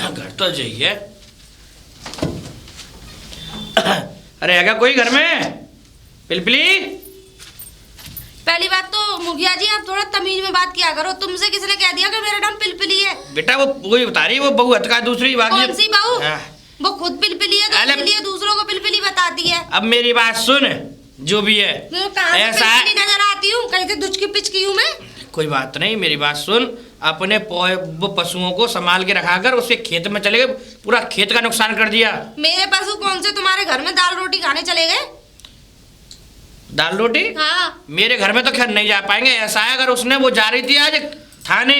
घर तो चाहिए। अरे है क्या कोई घर में? पिलपिली। पहली बात तो मुखिया जी आप थोड़ा तमीज में बात किया करो। तुमसे किसने कह दिया कि मेरा नाम पिलपिली है? बेटा वो वही बता रही है, वो बहू हटका दूसरी बात। कौन सी बहू? वो खुद पिलपिली है तो इसलिए दूसरों को पिलपिली बताती है। अब मेरी बात सुन, जो भी है ऐसा नजर आती हूँ, कहीं से दुचकी पिचकी हूँ मैं। कोई बात नहीं, मेरी बात सुन। अपने वो पशुओं को संभाल के रखा कर, उसके खेत में चले गए, पूरा खेत का नुकसान कर दिया। मेरे पशु कौन से तुम्हारे घर में दाल रोटी खाने चले गए? दाल रोटी? हाँ। मेरे घर में तो खैर नहीं जा पाएंगे। ऐसा है, अगर उसने वो जा रही थी आज थाने,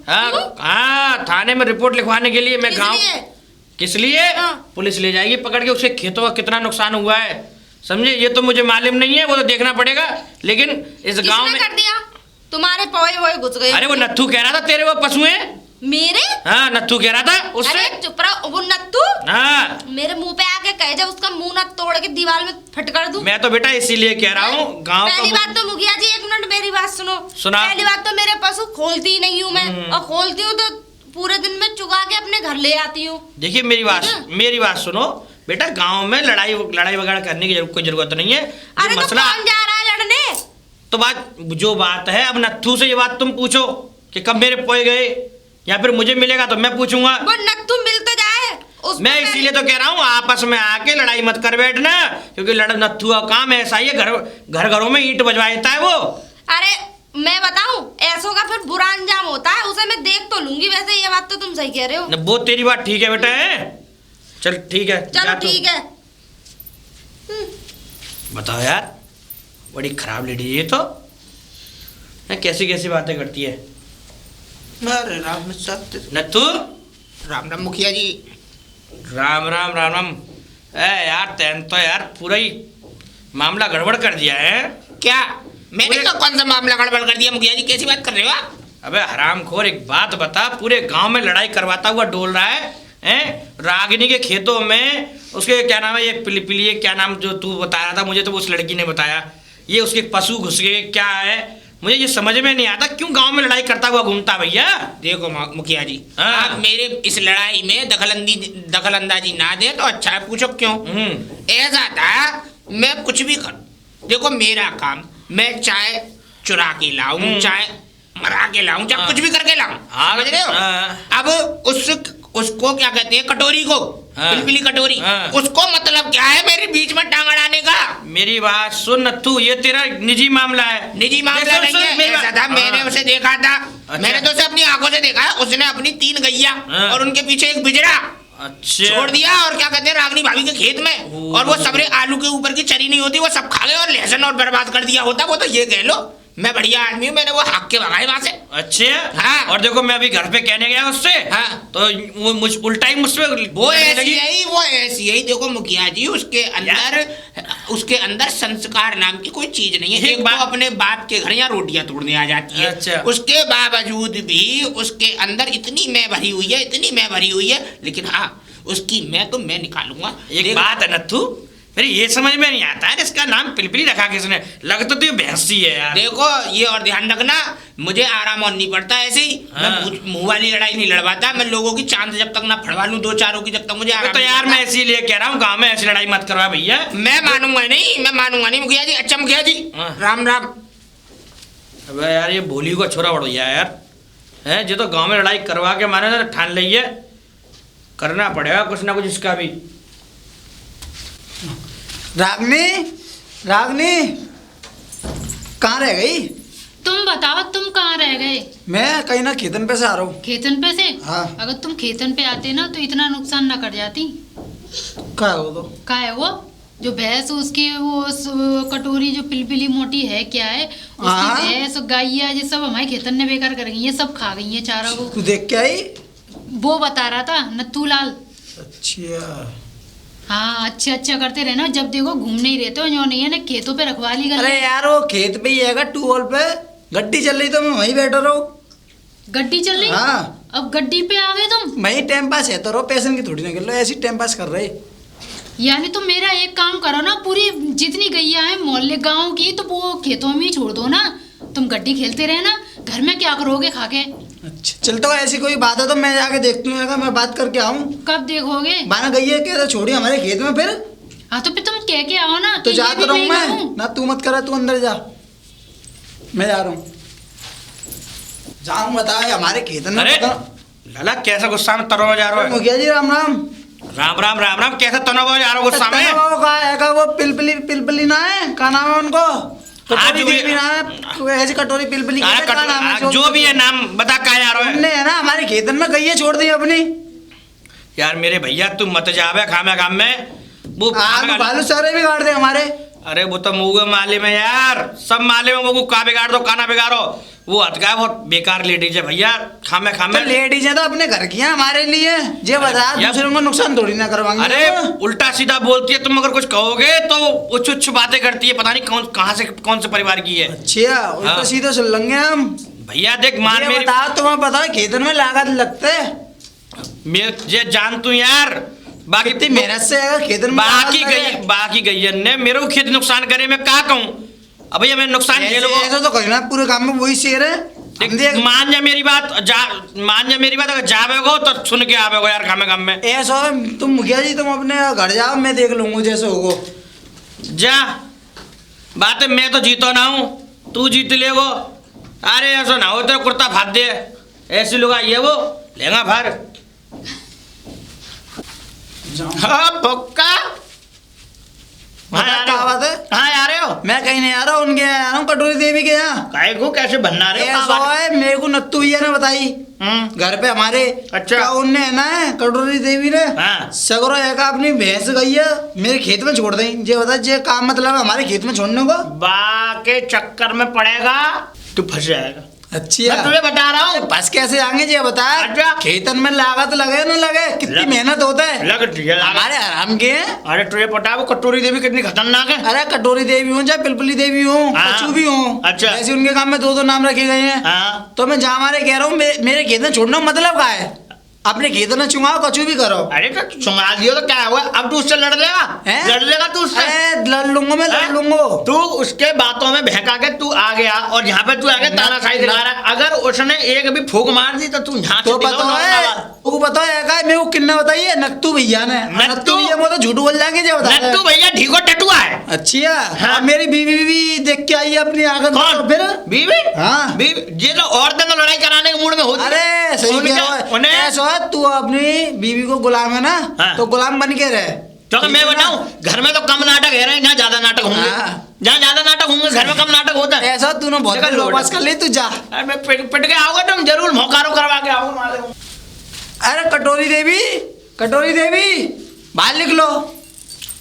हाँ थाने में रिपोर्ट लिखवाने के लिए। मैं गाँव किस लिए? पुलिस ले जाएगी पकड़ के, उसके खेतों का कितना नुकसान हुआ है समझे। ये तो मुझे मालूम नहीं है, वो तो देखना पड़ेगा। लेकिन इस गांव में कर दिया तुम्हारे पोए वोए घुस गए। अरे वो नत्थू कह रहा था तेरे वो पशु हैं। मेरे? हाँ नत्थू कह रहा था उससे। अरे चुप रहो, वो नत्थू हाँ मेरे मुंह पे आके कहे जब उसका मुंह ना तोड़ के दीवार में फटकर दूं। मैं तो बेटा इसीलिए कह रहा हूँ गाँव। पहली बात तो मुखिया जी एक मिनट मेरी बात सुनो। सुना। पहली बात तो मेरे पशु खोलती ही नहीं हूँ मैं, और खोलती हूँ तो पूरे दिन में चुगा के अपने घर ले आती हूँ। देखिए मेरी बात सुनो बेटा, गांव में लड़ाई वगैरह करने की कोई जरूरत नहीं है। अरे तो कौन जा रहा है लड़ने? तो जो बात है, अब नत्थू से ये बात तुम पूछो कि कब मेरे पोए गए, या फिर मुझे मिलेगा तो मैं पूछूंगा। वो नत्थू मिल तो जाए। मैं इसीलिए तो कह रहा हूँ आपस में आके लड़ाई मत कर बैठना, क्योंकि नत्थू का काम ऐसा ही है, घरों में ईंट बजवाता है वो। अरे मैं बताऊं, ऐसों का फिर बुरा अंजाम होता है, उसे मैं देख तो लूंगी। वैसे ये बात तो तुम सही कह रहे हो। वो तेरी बात ठीक है बेटा है। चल ठीक है, चलो ठीक है। बताओ यार, बड़ी खराब लेडी ये तो, कैसी कैसी बातें करती है। अरे राम नत्थू। राम राम मुखिया जी। राम राम राम राम। यार तैन तो यार पूरा ही मामला गड़बड़ कर दिया है। क्या मैंने तो कौन सा मामला गड़बड़ कर दिया मुखिया जी? कैसी बात कर रहे हो आप? अबे हरामखोर, एक बात बता, पूरे गांव में लड़ाई करवाता हुआ डोल रहा है रागिनी के खेतों में। उसके क्या नाम है, ये पिली क्या नाम जो तू बता रहा था, मुझे तो उस लड़की ने बताया। ये उसके पशु घुस गए, क्या है मुझे ये समझ में नहीं आता, क्यों गांव में लड़ाई करता हुआ घूमता भैया। देखो मुखिया जी, आप मेरे इस लड़ाई में दखल अंदाजी ना दे तो अच्छा है। पूछो क्यों? ऐसा था, मैं कुछ भी कर, देखो मेरा काम, मैं चाहे चुरा के लाऊं, चाहे मरा के लाऊं, चाहे कुछ भी करके लाऊं, समझ रहे हो? अब उसको क्या कहते हैं, कटोरी को, पिलपिली कटोरी, उसको मतलब क्या है मेरे बीच में टांग अड़ाने का? मेरी बात सुन नत्थू, ये तेरा निजी मामला है। निजी मामला नहीं है, ऐसा था मैंने उसे देखा था। मैंने तो उसे अपनी आंखों से देखा है। उसने अपनी 3 गैया और उनके पीछे एक बिजड़ा छोड़ दिया, और क्या कहते हैं रागनी भाभी के खेत में, और वो सबरे आलू के ऊपर की चरी नहीं होती वो सब खा गए, और लहसुन और बर्बाद कर दिया होता। वो तो ये कह लो मैं बढ़िया आदमी हूँ, मैंने वो हाक के भगाए वहां से। अच्छे। हाँ। और देखो मैं अभी घर पे कहने गया उससे, हाँ। तो वो उल्टा ही मुझसे वो ऐसी ही देखो मुखिया जी, उसके अंदर संस्कार नाम की कोई चीज नहीं है। एक बात अपने बाप के घर यहाँ रोटियां तोड़ने आ जाती है। अच्छा। उसके बावजूद भी उसके अंदर इतनी मैं भरी हुई है, लेकिन हाँ उसकी मैं निकालूंगा। एक बात है नत्थू, मेरे ये समझ में नहीं आता है इसका नाम पिलपिली रखा किसने, लगता तो ये भैंसी है यार। देखो ये और ध्यान रखना, मुझे आराम और नहीं पड़ता ऐसे ही। मैं मुंह वाली लड़ाई नहीं लड़वाता, मैं लोगों की चांद जब तक ना फड़वा लूं 2-4 की, जब तक मुझे आराम। तो यार मैं इसीलिए कह रहा हूँ गाँव में ऐसी लड़ाई मत करवा भैया। मैं मानूंगा नहीं मुखिया जी। अच्छा मुखिया जी, राम राम। अबे यार ये भोली को छोरा बढ़िया यार है, जो तो गाँव में लड़ाई करवा के मारे ठान ली है, करना पड़ेगा कुछ ना कुछ इसका भी। रागनी कहाँ रह गई? तुम बताओ, तुम कहाँ रह गए? मैं कहीं ना खेतन पे से आ रहा हूँ। खेतन पे से? हाँ। अगर तुम खेतन पे आते ना तो इतना नुकसान ना कर जाती। क्या है वो? तो क्या है वो जो भैंस, उसकी वो कटोरी जो पिलपिली मोटी है, क्या है उसकी भैंस गाइया ये सब हमारे खेतन ने बेकार कर गई है, सब खा गई है चारा को। तू देख के आई? वो बता रहा था नत्थू लाल। अच्छा हाँ, अच्छा करते रहना, जब देखो घूमने ही रहते हो, जो नहीं है ना खेतों पे रखवाली कर। अरे यार वो खेत पे ही है, ट्यूबवेल पे गड्डी चल रही तो मैं वहीं बैठा रहूं। गड्डी चल रही? हाँ। अब गड्डी पे आ गए तुम? वहीं टाइम पास है तो रहो, पैसे की थोड़ी ना कर लो, ऐसी टाइम पास कर रहे। यानी तुम मेरा एक काम करो ना, पूरी जितनी गैया है मोहल्ले गांव की, तो वो खेतों में ही छोड़ दो ना, तुम गड्डी खेलते रहे ना, घर में क्या करोगे खा के? अच्छा चल, तो ऐसी कोई बात है तो मैं जाके देखती हूँ, मैं बात करके आऊँ। कब देखोगे? बाना गई है कैसे छोड़ी हमारे खेत में फिर? हाँ तो फिर तुम कह के आओ ना। तो कि जा ये तो भी रहा हूँ नहीं मैं करूँ। ना, तू मत करा, तू अंदर जा, मैं जा रहा हूँ। जाऊँ बता हमारे खेत में। अरे लाला कैसा गुस्सा में तनाव जा रहा है? मुखिया जी राम राम। राम राम राम राम, कैसा तनाव जा रहा है गुस्सा में? वो का है का वो पिलपिली ना है, क्या नाम है उनको? कटोरी जो भी- देवी ना है, ऐसी कटोरी पिलपिली अरे कहते हैं, क्या नाम है? जो भी है नाम बता, क्या जा रहा है? हमने है ना हमारे खेतन में गई छोड़ दी अपनी। यार मेरे भैया तू मत जावे खामे काम में वो बालू सारे बिगाड़ दे हमारे। अरे वो तो मुँह माले में यार, सब माले में वो का बिगाड़ दो काना बिगाड़ो। वो हटका बहुत बेकार लेडीज है भैया, खामे खामे। तो लेडीज है तो अपने घर की है हमारे लिए, जे बता दूसरों को नुकसान थोड़ी ना करवाएंगे। अरे उल्टा सीधा बोलती है, तुम अगर कुछ कहोगे तो उच्च उच्च बातें करती है, पता नहीं कौन कहाँ से कौन से परिवार की है। अच्छा उल्टा सीधा सुन लेंगे हम। भैया देख मान ये मेरी बताओ, तुम्हें पता है खेतन में लागत लगते ये जान तू यार, बाकी कितनी मेहनत से है खेतन में बाकी गई ने मेरे को खेत नुकसान करे, मैं क्या कहूँ? अब भैया मैं नुकसान झेलूंगा। ऐसा तो कहीं ना पूरे काम में वही शेर है। देख मान जा मेरी बात, मान जा मेरी बात, अगर जावेगो तो सुन के आवेगो यार खामे काम में। ऐसा तुम मुखिया जी तुम अपने घर जाओ, मैं देख लूंगा जैसे होगो। जा बात है, मैं तो जीतो ना हूँ, तू जीत लेगो। अरे ऐसा ना हो तो कुर्ता फाड़ दे, ऐसी लोग आई है वो लेगा भर। हाँ पक्का क्या बात है? हाँ आ रहे हो? मैं कहीं नहीं आ रहा, उनके यहाँ आ रहा हूँ, कटोरी देवी के यहाँ। काय को कैसे बनना रहे हो? ऐसा है मेरे को नत्तू भैया ने बताई घर पे हमारे। अच्छा। क्या उनने है ना कटोरी देवी ने हाँ। सगरो है का अपनी भैंस गई है मेरे खेत में छोड़ दें, जे बता जे काम मतलब हमारे खेत में छोड़ने को। बा के चक्कर में पड़ेगा तू फंस जाएगा। अच्छी मैं तुझे बता रहा हूँ। बस कैसे आएंगे जे बता। अच्छा। खेतन में लागत लगे ना लगे, कितनी मेहनत होता है लग हमारे आराम के। अरे तुझे पता वो कटोरी देवी कितनी खतरनाक है? अरे कटोरी देवी हूँ चाहे पिलपिली देवी हूँ, हाँ। कछू भी हूँ। अच्छा। ऐसे उनके काम में दो दो नाम रखे गए हैं। हाँ। तो मैं जहाँ हमारे कह रहा हूँ मेरे खेत में छोड़ना मतलब क्या है? अपने खेत में चुंगाओ, कछू भी करो। अरे तो चुंगा दियो तो क्या हुआ? अब तू उससे लड़ लेगा? हैं? लड़ लेगा तू उससे? अरे लड़ लूंगा मैं, लड़ हैं? लूंगा। तू उसके बातों में बहका के तू आ गया और यहाँ पे तू आगे तानाशाही दिखा रहा है। अगर उसने एक भी फूंक मार दी तो तू यहाँ तो पता है वो पता है का मेरे को किन्ने बताइए? नत्तू भैया ने। नत्तू भैया वो तो झूठ बोल जाएंगे जो बता रहे हैं। नत्तू भैया ढीको टटुआ है। अच्छा हाँ। अब मेरी बीवी भी देख के आई है अपनी आंखों कौन? तो फिर। बीवी? हाँ। बीवी ये तो और दिन लड़ाई कराने के मूड में होती है। अरे सही कह रहा है। उन्हें ऐसा है, तू अपनी बीवी को गुलाम है ना, हाँ। तो गुलाम बन के रहे। तो मैं बताऊं, घर में तो कम नाटक है, यहाँ ज्यादा नाटक होंगे। हाँ। जहाँ ज्यादा नाटक होंगे घर में कम नाटक होता है। ऐसा तूने बहुत देखा लोग लोड। पास कर ली, तू जा। अरे मैं पिट के आओगे तुम जरूर मोकारो करवा के आओगे माले को। अरे कटोरी देवी बाहर लिख लो।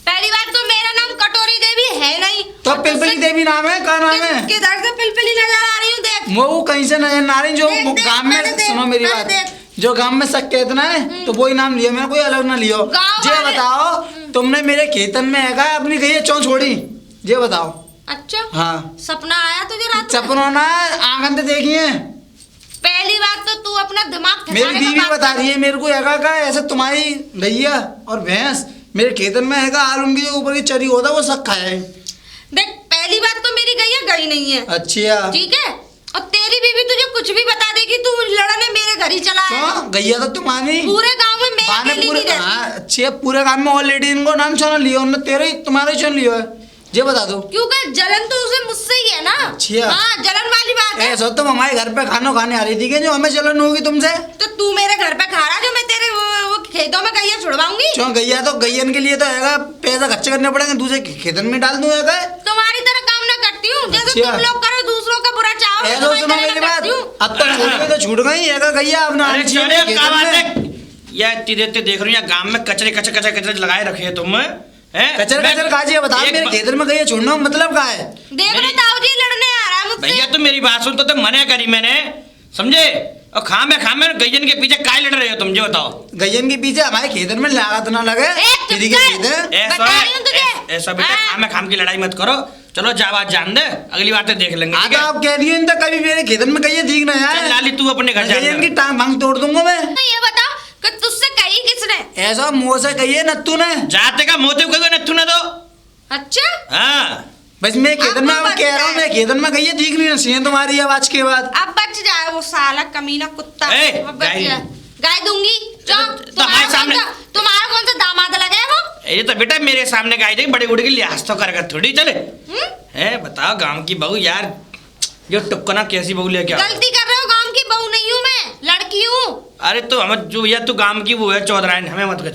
पहली बात तो मेरा नाम कटोरी देवी है नहीं। तो और पिलपिली दूसरी- देवी नाम है, क्या नाम है? किधर से पिलपिली नजर आ रही हूँ देख। वो कहीं से नजर ना रही, जो देख, देख, गांव मैंने में देख, सुनो मेरी मैंने बात, देख। जो गांव में शक कहतना है तो वही नाम लियो, मैं कोई अलग ना लियो। गाँव जे वाले- बताओ तुमने मेरे खेतन में है अपनी गई चौ छोड़ी, जे बताओ। अच्छा हाँ सपना आया तुझे रात में? सपनों ना आंगन से देखी है। पहली बात तो तू अपना दिमाग मेरी ठिकाने पे बीवी बात बता कर। रही है मेरे को हैगा का ऐसे तुम्हारी गैया और भैंस मेरे खेतन में हैगा, हाल उनकी जो ऊपर की चरी होता है वो सब खाया है। देख पहली बात तो मेरी गई है, गई नहीं है। अच्छा ठीक है, और तेरी बीवी तुझे कुछ भी बता देगी, तू लड़ने मेरे घर ही चला है। क्यों? गैया तो तुम्हारी पूरे गांव में मैं बाने अकेली पूरे नहीं रहती। हाँ अच्छे पूरे काम में और लेडी इनको नाम सुना लियो उन्होंने, तेरे ही तुम्हारे सुन लियो है, ये बता दो। क्योंकि जलन तो उसे मुझसे ही है ना। अच्छा। हाँ जलन वाली बात है। ऐसा तुम हमारे घर पे खाना खाने आ रही थी क्या, जो हमें जलन होगी तुमसे? तो तू मेरे घर पे खा रहा जो मैं तेरे वो खेतों में गैया छुड़वाऊंगी? क्यों? गैया तो गैयन के लिए तो हैगा पैसा खर्च करने पड़ेंगे, दूसरे खेतन में डाल दूं हैगा। तुम्हारी तरह काम ना करती हूँ, जैसे अच्छा। तुम लोग करो दूसरों का बुरा चाहो, मैं ऐसा तुम्हारी सुनो तरह मेरी ना बात, करती हूँ। अब तो छूट गई तो छूट गई हैगा गैया अपना। अरे आंची चले, खेतन क्या बात में। है? यार इतनी देर से देख रही हूँ गांव में कचरे कचरे कचरे कचरे लगाए रखे हैं तुम हैं? कचर काजी बता, एक मेरे बा- खेतन में गैया छोड़ना मतलब क्या है? देख मेरी- लो ताऊ जी लड़ने आ रहा है मुझसे। भैया तुम मेरी बात सुन, तो मना करी मैंने, समझे? और खामे गैयन के पीछे काय लड़ रहे हो तुम, ये बताओ। गैयन के पीछे हमारे खेतन में लागत ना लगे, चुप दीदी के कर। खेत है। ऐसा बता रही हूँ तुझे। ऐसा बेटा हाँ। खाम की लड़ाई मत करो, चलो जा बात जान दे, अगली बात देख लेंगे। हाँ ठीक तो है? आप कह रही हो इन तक कभी मेरे खेतन में गैया ठीक ना चल यार, लाली तू अपने घर जा। गैयन की टांग भांग तोड़ दूंगा मैं। तो ये बताओ कि तुझसे कही किसने? ऐसा मुंह से कहिए नत्तू ने। जाते का मोतिव कोई न तूने तो। अच्छा हाँ बस मैं खेतन में अब बच कह रहा हूँ, जाए। मैं खेतन में गई है, दिख नहीं सी तुम्हारी आवाज के बाद। अब बच जाए वो साला कमीना कुत्ता। ए, अब बच गाय। जाए। गाय दूंगी जो तो हमारे सामने- तुम्हारा कौन सा दामाद लगा है वो? ये तो बेटा मेरे सामने गाय देगी, बड़े बूढ़े की लिहाज तो कर थोड़ी चले। है बताओ गांव की बहू यार, जो टुक्कना कैसी बहू लेके आओ। गलती कर रहे हो, गांव की बहू नहीं हूँ मैं, लड़की हूँ। अरे तो हम जो या तू गांव की वो है चौधराइन, हमें मत कछ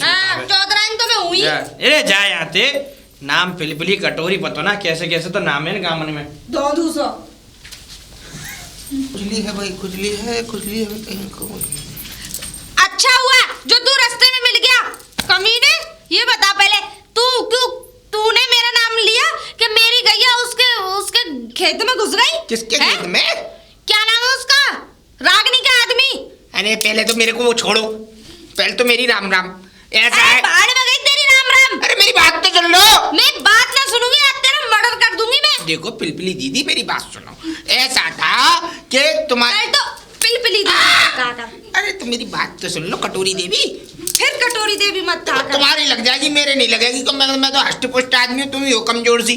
चौधराइन तो मैं हुई। अरे जा यहाँ ते नाम पिलपिली कटोरी पतो ना कैसे कैसे तो नाम है ना गाँव में। दो दूसरो खुजली है भाई, खुजली है, खुजली है कहीं को। अच्छा हुआ जो तू रास्ते में मिल गया कमीने। ये बता पहले तू क्यों तूने मेरा नाम लिया कि मेरी गैया उसके उसके खेत में घुस गई? किसके हैं? खेत में? क्या नाम है उसका? रागनी का आदमी। अरे पहले तो मेरे को वो छोड़ो, पहले तो मेरी राम राम। ऐसा अरे है, बाहर में गई तेरी राम राम। अरे मेरी बात तो सुन लो। मैं बात ना सुनूंगी, आज तेरा मर्डर कर दूंगी मैं। देखो पिलपिली दीदी मेरी बात सुनो। ऐसा था कि तुम्हारे कल तो पिलपिली देवी काका। अरे तो मेरी बात तो सुन लो कटोरी देवी। फिर कटोरी देवी मत था। तुम्हारी लग जाएगी, मेरे नहीं लगेगी। मैं तो हष्ट पुष्ट आदमी हूँ, तुम ही हो कमजोर सी।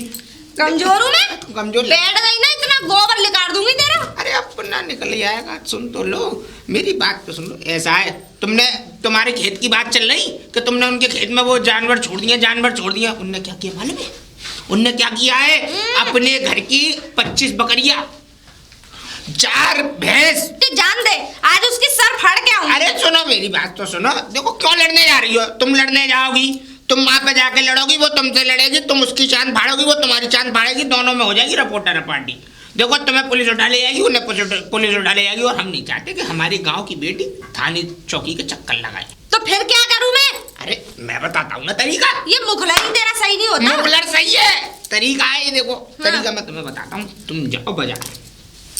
कमजोर हूँ मैं? कमजोर बैठ गई ना, इतना गोबर निकाल दूंगी तेरा। अरे अपना निकल जाएगा, सुन तो लो मेरी बात तो सुन लो। ऐसा है तुम्हारे खेत की बात चल रही कि तुमने उनके खेत में वो जानवर छोड़ दिया। उनने क्या किया मालूम है? उनने क्या किया है? अपने घर की 25 बकरियां, 4 भैंस। तू जान दे, आज उसकी सर फाड़ के आऊंगी। अरे सुनो मेरी बात तो सुनो। देखो क्यों लड़ने जा रही हो? तुम लड़ने जाओगी, तुम वहां पे जाके लड़ोगी, वो तुमसे लड़ेगी, तुम उसकी चांद फाड़ोगी, वो तुम्हारी चांद फाड़ेगी, दोनों में हो जाएगी रिपोर्टर पार्टी। देखो तुम्हें पुलिस उठा ले जाएगी, उन्हें पुलिस उठा ले जाएगी। और हम नहीं चाहते कि हमारे गांव की बेटी थाने चौकी के चक्कर लगाए। तो फिर क्या करूं मैं? अरे मैं बताता हूँ ना तरीका। ये मुखलाई तेरा सही नहीं होता। मुगलर सही है, तरीका है ये। देखो तरीका मैं तुम्हें बताता हूँ। तुम जाओ बाजार।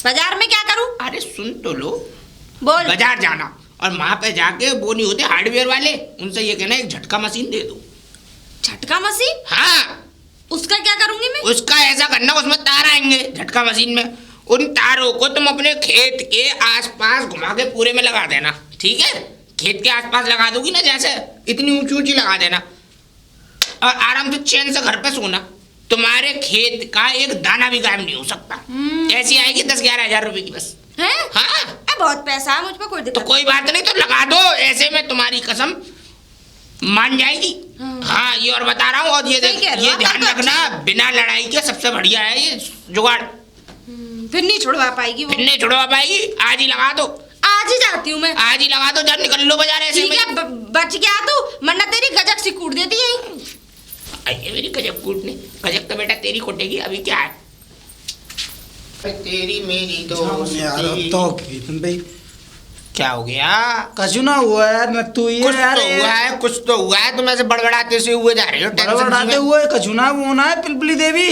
बाजार में क्या करूं? अरे सुन तो लो। बोल। बाजार जाना और वहां पे जाके वो नहीं होते हार्डवेयर वाले, उनसे ये कहना एक झटका मशीन दे दो। झटका मशीन? हाँ, उसका क्या करूंगी मैं? उसका ऐसा करना, उसमें तार आएंगे झटका मशीन में। उन तारों को तुम अपने खेत के आसपास घुमा के पूरे में लगा देना, ठीक है? खेत के आसपास लगा दोगी ना, जैसे इतनी ऊंची ऊंची लगा देना और आराम से चैन से घर पे सोना। तुम्हारे खेत का एक दाना भी गायब नहीं हो सकता। ऐसी आएगी 10-11 हजार रुपए की बस। हैं? हाँ बहुत पैसा है मुझ पर, कोई तो दिक्कत कोई बात नहीं, तो लगा दो। ऐसे में तुम्हारी कसम मान जाएगी। हाँ ये और बता रहा हूँ। और ये सही कह रहे हो, ये ध्यान तो रखना, बिना लड़ाई के सबसे बढ़िया है ये जुगाड़। फिर नहीं छुड़वा पाएगी वो। फिर नहीं छुड़वा पाएगी। आज ही लगा दो, आज ही जाती हूँ मैं। आज ही लगा दो। जब निकल लो बाजार ऐसे ठीक में। है, बच गया तू, वरना तेरी गजक सी कूट देती है। अरे मेरी गजब कूटने, गजब तो बेटा तेरी कोटेगी। अभी क्या है तेरी मेरी यार दोस्ती। तो खेतन भाई क्या हो गया? कछु ना हुआ यार, न तू ये कुछ यार तो हुआ है, कुछ तो हुआ है। तुम ऐसे बड़बड़ाते से हुए जा रहे हो। टेंशन बड़बड़ाते में। हुए कछु ना वो ना है पिलपिली देवी,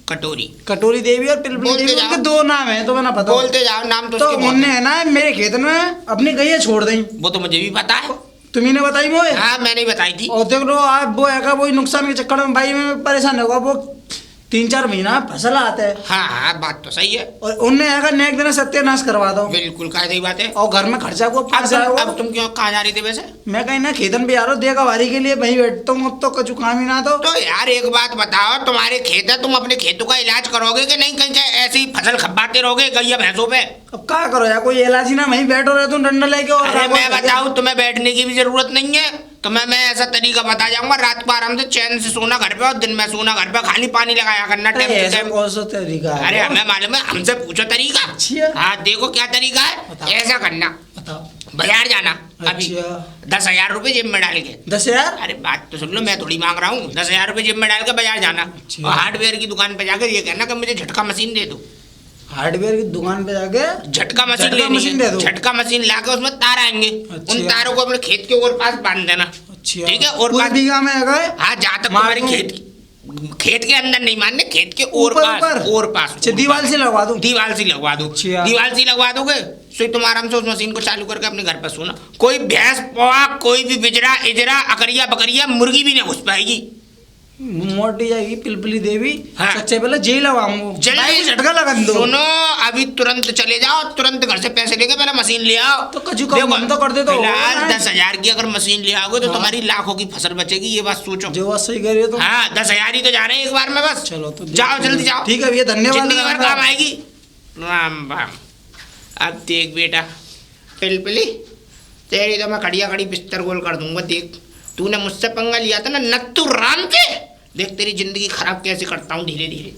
कटोरी कटोरी देवी और पिलपिली बोलते देवी, जाओ। उनके 2 नाम है तो मैंने पता। बोलते जाओ नाम तो तो उसके बहुत उनने हैं। है ना मेरे खेत में अपनी गैया छोड़ दी। वो तो मुझे भी पता है। तुम्ही ने बताई मोए। हाँ मैंने बताई थी। और देख लो आप वो है वही नुकसान के चक्कर में भाई मैं परेशान होगा। वो 3-4 महीना फसल आते हैं हाँ हाँ बात तो सही है। और उनने अगर नेक दिन सत्यानाश करवा दो बिल्कुल कायदे की बात है। और घर में खर्चा को अब तुम क्यों कहाँ जा रही थी वैसे? मैं कहीं ना खेतन पे आ रहा हूँ देखा वारी के लिए वहीं बैठता हूँ। अब तो कछु काम ही ना तो यार एक बात बताओ, तुम्हारे खेत है, तुम अपने खेतों का इलाज करोगे कि नहीं? कहीं ऐसे ही फसल खपाते रहोगे गैया भैंसों पे? अब क्या करो यार, कोई इलाज ही ना वहीं बैठो रहे तुम डंडा लेके। और अरे मैं बताऊं तुम्हें बैठने की भी जरूरत नहीं है। तुम्हें मैं ऐसा तरीका बता जाऊंगा, रात को आराम से चैन से सोना घर पे और दिन में सोना घर पे। खाली पानी लगाया करना टाइम टू टाइम। कौन सा तरीका है? अरे हमें मालूम है, हमसे पूछो तरीका। अच्छा। हाँ देखो क्या तरीका है। बताओ। ऐसा करना, बताओ। बाजार जाना अभी, अच्छा। 10,000 रुपए जेब में डाल के। 10,000? अरे बात तो सुन लो, मैं थोड़ी मांग रहा हूँ। 10,000 रुपए जेब में डाल के बाजार जाना अच्छा। और हार्डवेयर की दुकान पे जाकर ये कहना कि मुझे झटका मशीन दे दो। हार्डवेयर की दुकान पे जाके झटका मशीन झटका लेनी मशीन है। दे दो। झटका मशीन लाके उसमें तार आएंगे। अच्छा। उन तारों को अपने खेत के और पास बांध देना। अच्छा। ठीक है? और पूरी पास बीघा में है गए? हाँ जहाँ तक मार तुम्हारे दूं? खेत के अंदर नहीं मानने, खेत के और ऊपर पास ऊपर? और पास। अच्छा और दीवार पास। से लगवा दूं? दीवार से लगवा दो। अच्छा। दीवार से लगवा दोगे सो तुम आराम से उस मशीन को चालू करके अपने घर पर सोना। कोई भैंस पौआ, कोई भी बिजरा इजरा अकरिया बकरिया मुर्गी भी नहीं घुस पाएगी। मोटी जाएगी पिलपिली देवी। हाँ। सबसे पहले जेल आऊंगा, जल्दी झटका लगा दो। सुनो, अभी तुरंत चले जाओ, तुरंत घर से पैसे लेके पहले मशीन ले आओ। तो कजू का मन तो कर दे तो फिलहाल होगा ना। 10,000 की अगर मशीन ले आओगे तो हाँ। तुम्हारी लाखों की फसल बचेगी, ये बात सोचो। जो बात सही कह रही हो तो। हाँ, 10,000 ही तो जा रहे हैं एक बार में बस। चलो तो जाओ, जल्दी जाओ। ठीक है भैया, धन्यवाद। जिंदगी भर काम आएगी। राम राम। अब देख बेटा पिलपिली, तेरी तो मैं खड़िया खड़ी बिस्तर गोल कर दूंगा। देख, तूने मुझसे पंगा लिया था ना नत्थू राम के, देख तेरी जिंदगी खराब कैसे करता हूँ धीरे धीरे।